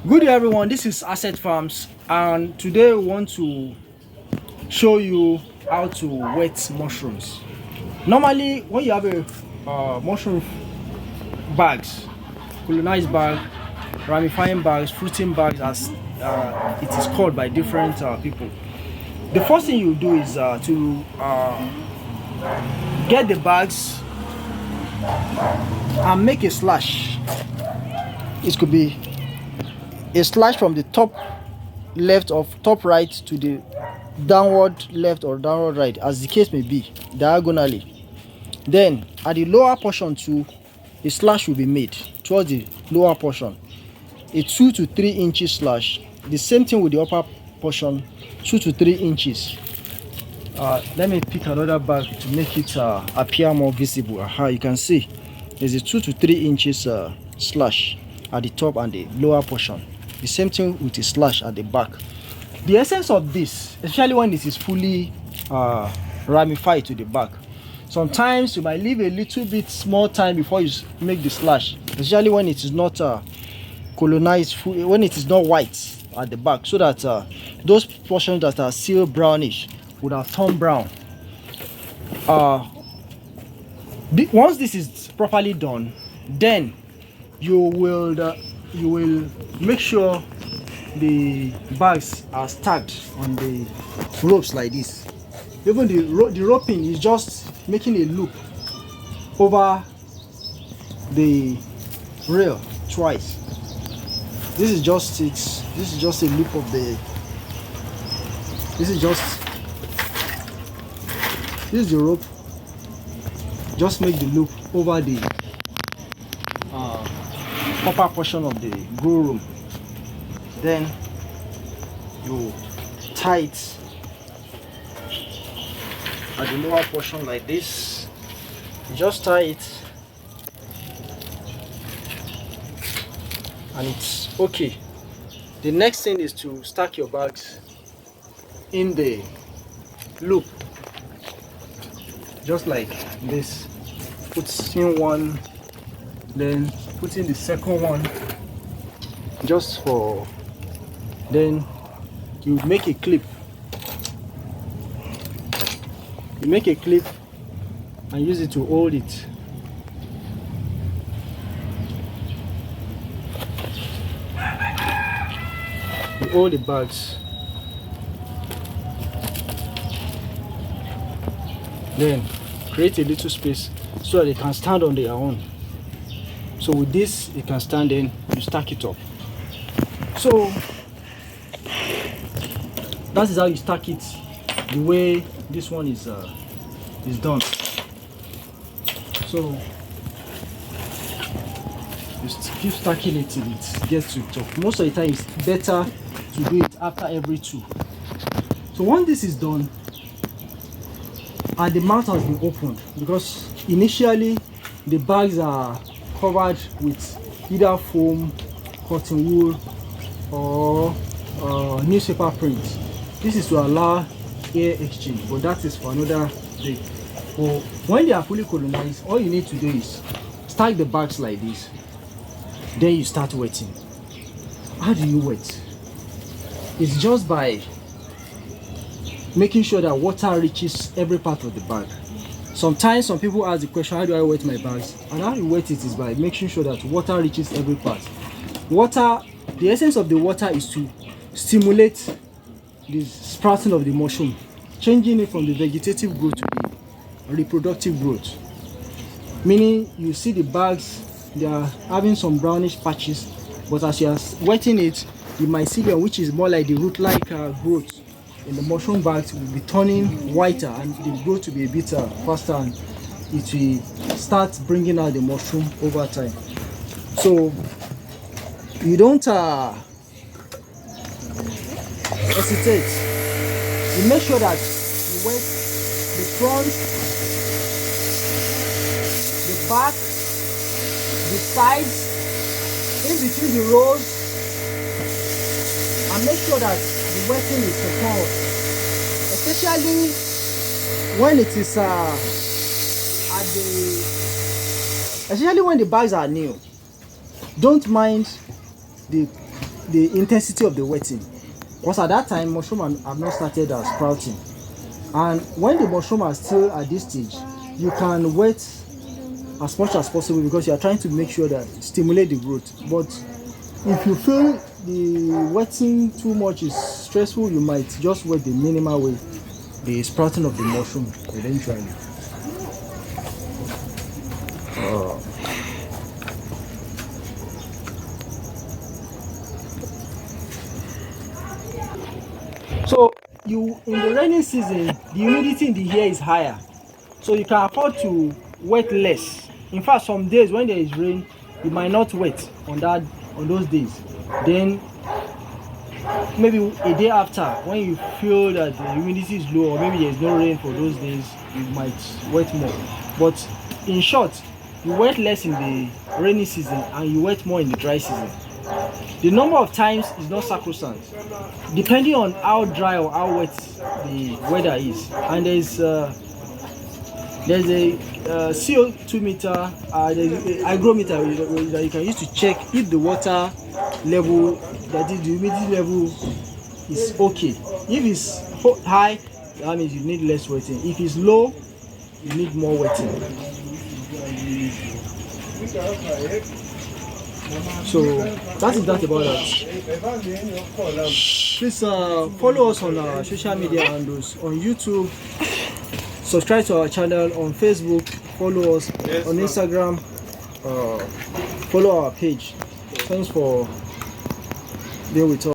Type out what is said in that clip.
Good day everyone, this is Asset Farms and today we want to show you how to wet mushrooms. Normally when you have a mushroom bags, colonized bag, ramifying bags, fruiting bags as it is called by different people, the first thing you do is to get the bags and make a slash. It could be a slash from the top left or top right to the downward left or downward right, as the case may be, diagonally. Then at the lower portion too, a slash will be made towards the lower portion, a 2 to 3 inches slash. The same thing with the upper portion, 2 to 3 inches. Let me pick another bag to make it appear more visible. You can see there's a 2 to 3 inches slash at the top and the lower portion. The same thing with the slash at the back. The essence of this, especially when this is fully ramified to the back, sometimes you might leave a little bit small time before you make the slash, especially when it is not colonized, when it is not white at the back, so that those portions that are still brownish would have turned brown. Once this is properly done, then you will make sure the bags are stacked on the ropes like this. Even the roping is just making a loop over the rail twice. This is just it. This is just a loop of the. This is the rope. Just make the loop over the upper portion of the grow room. Then you tie it at the lower portion like this. You just tie it and it's okay. The next thing is to stack your bags in the loop, just like this. Put in one, then put in the second one, just for, then you make a clip. You make a clip and use it to hold it. You hold the bags, then create a little space so that they can stand on their own. So with this, it can stand in, you stack it up. So that is how you stack it, the way this one is done. So you keep stacking it till it gets to the top. Most of the time it's better to do it after every 2. So once this is done and the mouth has been opened, because initially the bags are covered with either foam, cotton wool, or newspaper print. This is to allow air exchange, but that is for another day. But when they are fully colonized, all you need to do is stack the bags like this, then you start wetting. How do you wet? It's just by making sure that water reaches every part of the bag. Sometimes some people ask the question, how do I wet my bags? And how you wet it is by making sure that water reaches every part. Water, the essence of the water is to stimulate the sprouting of the mushroom, changing it from the vegetative growth to the reproductive growth. Meaning you see the bags, they are having some brownish patches, but as you are wetting it, the mycelium, which is more like the root-like growth in the mushroom bags, will be turning whiter and the growth to be a bit faster, and it will start bringing out the mushroom over time. So you don't hesitate. You make sure that you wet the front, the back, the sides, in between the rows, and make sure that the wetting is secured, especially when it is especially when the bags are new. Don't mind the the intensity of the wetting, because at that time mushroom have not started sprouting, and when the mushroom are still at this stage, you can wet as much as possible because you are trying to make sure that stimulate the growth. But if you feel the wetting too much is stressful, you might just wet the minimal way, the sprouting of the mushroom eventually. So you, in the rainy season, the humidity in the air is higher, so you can afford to wet less. In fact, some days when there is rain, you might not wet on those days. Then maybe a day after, when you feel that the humidity is low or maybe there is no rain for those days, you might wet more. But in short, you wet less in the rainy season and you wet more in the dry season. The number of times is not sacrosanct, depending on how dry or how wet the weather is. And there's a CO2 meter, there's a hygrometer that you can use to check if the water level, that is the humidity level, is okay. If it's high, that means you need less wetting. If it's low, you need more wetting. So that is that about that. Please follow us on our social media handles on YouTube, subscribe to our channel on Facebook, follow us on Instagram, follow our page. Thanks for being with us.